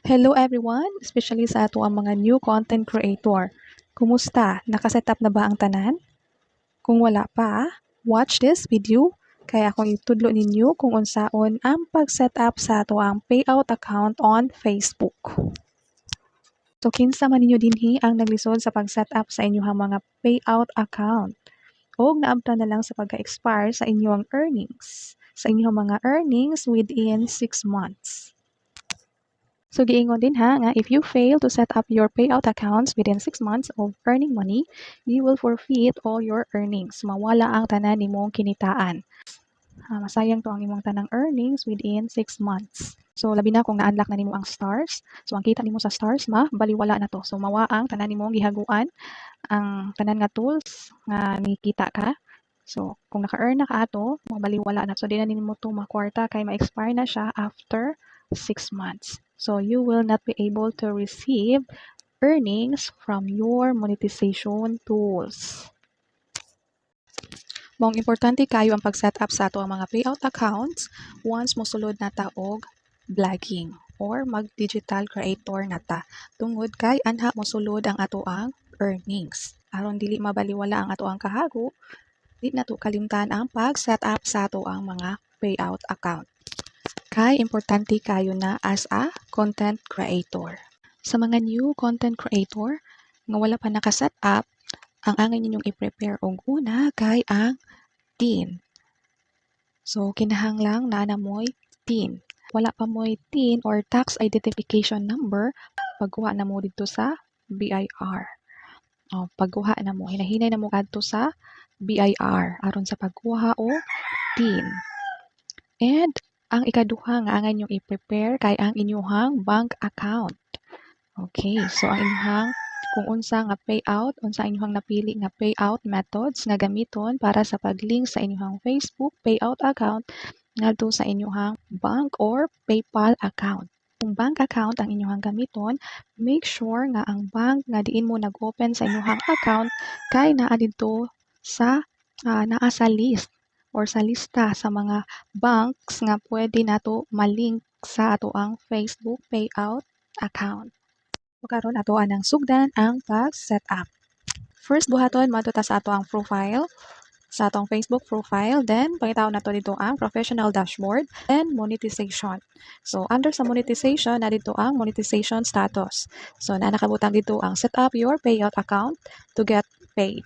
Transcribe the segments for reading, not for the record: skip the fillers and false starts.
Hello everyone, especially sa ato ang mga new content creator. Kumusta? Nakasetup na ba ang tanan? Kung wala pa, watch this video kaya akong itudlo ninyo kung unsaon ang pag-setup sa ato ang payout account on Facebook. So kinsa man ninyo dinhi ang naglisod sa pag-setup sa inyong mga payout account o naabtan na lang sa pagka-expire sa inyong earnings, sa inyong mga earnings within 6 months. So giingon din ha nga if you fail to set up your payout accounts within 6 months of earning money, you will forfeit all your earnings. Mawala ang tanan nimong kinitaan. Masayang to ang imong tanang earnings within 6 months. So labi na kung na-unlock na nimo ang stars. So ang kita nimo sa stars baliwala na to. So mawa ang tanan nimong gihaguan ang tanan nga tools nga nikita ka. So kung naka-earn na ka ato, mabaliwala na. So di na nimo to makwarta kay ma-expire na siya after 6 months. So you will not be able to receive earnings from your monetization tools. Mong importante kayo ang pag-set up sa ato ang mga payout accounts once mosulod na ta og vlogging or mag-digital creator na ta. Tungod kay anha mosulod ang ato ang earnings. Aron dili mabaliwala ang ato ang kahago, di na to kalimtan ang pag-set up sa ato ang mga payout account. Kay importante kayo na as a content creator. Sa mga new content creator nga wala pa naka-set up, ang angay ninyong i-prepare og una kay ang TIN. So kinahanglang naa na mo'y TIN. Wala pa mo'y TIN or tax identification number, pagkuha na mo dito sa BIR. Pagkuha na mo, hinahinay na mo kadto sa BIR aron sa pagkuha o TIN. And ang ikaduha nga angay nyong i-prepare kay ang inyuhang bank account. Okay, so ang inyuhang kung unsa nga payout, unsa inyuhang napili nga payout methods nga gamiton para sa pag-link sa inyuhang Facebook payout account ngadto sa inyuhang bank or PayPal account. Kung bank account ang inyuhang gamiton, make sure nga ang bank nga diin mo nag-open sa inyuhang account kay naa didto sa naa sa list or sa lista sa mga banks nga pwede nato malink sa ato ang Facebook payout account. So karon ato anang sugdan ang pag-set up. First buhaton mo ta sa ato ang profile, sa atong Facebook profile, then pangitaw nato dito ang professional dashboard, then monetization. So under sa monetization na dito ang monetization status. So na nakabutang dito ang set up your payout account to get paid.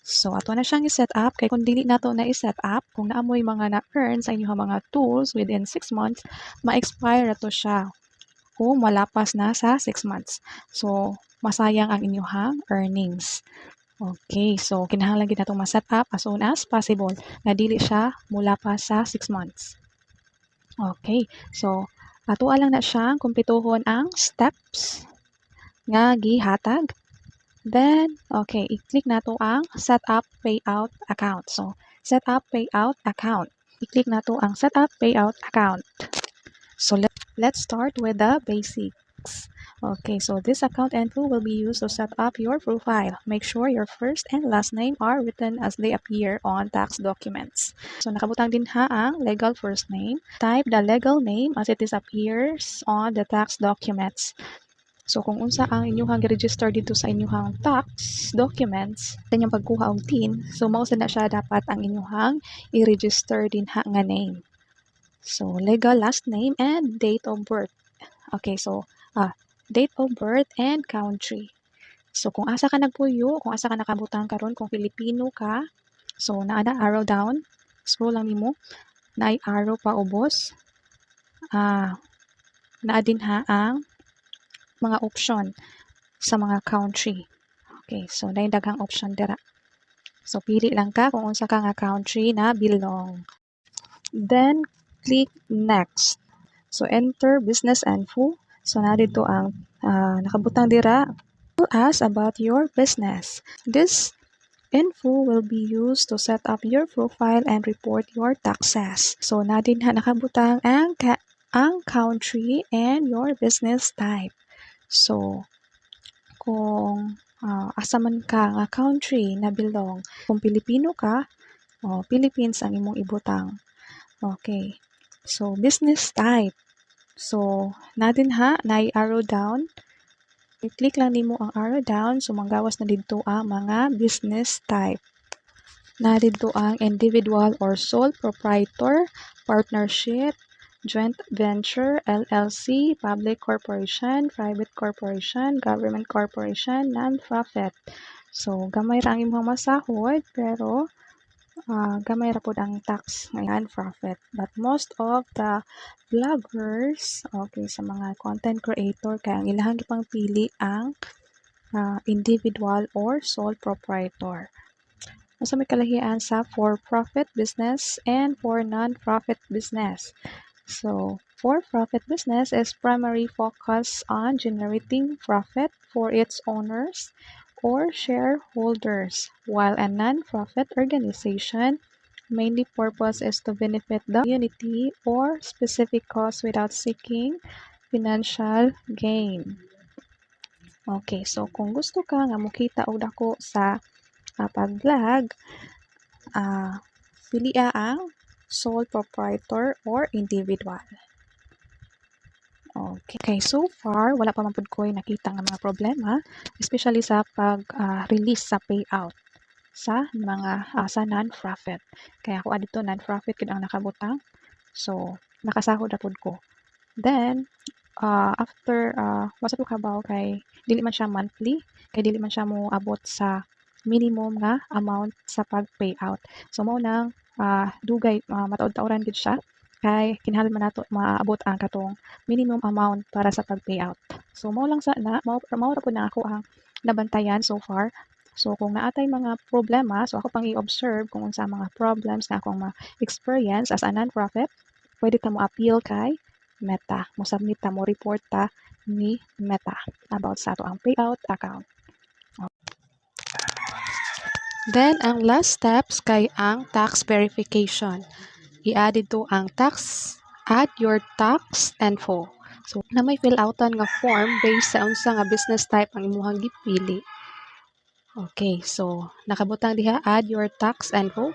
So ato na siyang i-set up kay kung dili nato na i-set up, kung naamoy mga na-earn sa inyong mga tools within 6 months, ma-expire na to siya o malapas na sa 6 months. So masayang ang inyong earnings. Okay, so kinahanglan gid natong ma-set up as soon as possible na dili siya mulapas sa 6 months. Okay, so ato lang na siyang kumpletuhon ang steps nga gihatag. Then, okay, i-click na to ang set up payout account. So, set up payout account. I-click na to ang set up payout account. So, let's start with the basics. Okay, so this account info will be used to set up your profile. Make sure your first and last name are written as they appear on tax documents. So, nakabutang din ha ang legal first name. Type the legal name as it appears on the tax documents. So kung unsa ang inyuhang i-register dito sa inyuhang tax documents, kanyang pagkuha og TIN, so mao na siya dapat ang inyuhang i-register din ha nga name. So legal last name and date of birth. Okay, so date of birth and country. So kung asa ka nagpuyo, kung asa ka nakabutang karon, kung Filipino ka, so naa na arrow down, scroll lang nimo, naay arrow pa ubos. Naa din ha ang mga option sa mga country. Okay, so naay daghang option dira. So pili lang ka kung unsa ka nga country na belong. Then click next. So enter business info. So na dito ang nakabutang dira. Ask about your business. This info will be used to set up your profile and report your taxes. So na din ha nakabutang ang country and your business type. So, kung asa man ka nga country na belong, kung Pilipino ka, Philippines ang imong ibutang. Okay. So, business type. So, natin ha, na-arrow down. I-click lang nimo ang arrow down, so manggawas na dito ang mga business type. Na dito ang individual or sole proprietor, partnership, joint venture, LLC, public corporation, private corporation, government corporation, non-profit. So, gamay ra ang imong masahod, pero gamay ra pod ang tax ng non-profit. But most of the vloggers, okay, sa mga content creator, kaya ang ilahang gipang pili ang individual or sole proprietor. Asa may kalahian sa for-profit business and for non-profit business. So, for-profit business is primary focus on generating profit for its owners or shareholders, while a non-profit organization mainly purpose is to benefit the community or specific cause without seeking financial gain. Okay, so kung gusto ka nga mukita og dako sa pag-vlog, pilia ang sole proprietor or individual. Okay, so far, wala pa man pud ko'y nakita nga mga problema, especially sa pag-release sa payout sa mga sa non-profit. Kaya ako adito non-profit gid ang nakabutang. So, nakasahod na pud ko. Then, after wasa to kabaw kay dili man siya monthly, kay dili man siya mo abot sa minimum nga amount sa pag-payout. So mao nang dugay mataod-taoran gid siya kay kinahanglan man nato maabot ang katong minimum amount para sa pag-payout. So mao lang sana mao ra pud na ako ang nabantayan so far. So kung naatay mga problema, so ako pang i-observe kung unsa mga problems na akong ma-experience as a non-profit, pwede ta mo appeal kay Meta. Mo submit ta mo report ta ni Meta about sa ato ang payout account. Then, ang last steps kay ang tax verification. I-add dito ang add your tax info. So, na may fill outan nga form based sa unsa nga business type ang imuhang gipili. Okay, so nakabutang diha, add your tax info.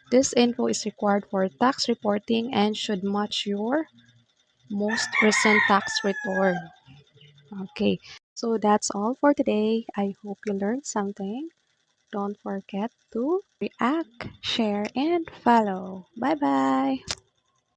This info is required for tax reporting and should match your most recent tax return. Okay, so that's all for today. I hope you learned something. Don't forget to react, share, and follow. Bye-bye.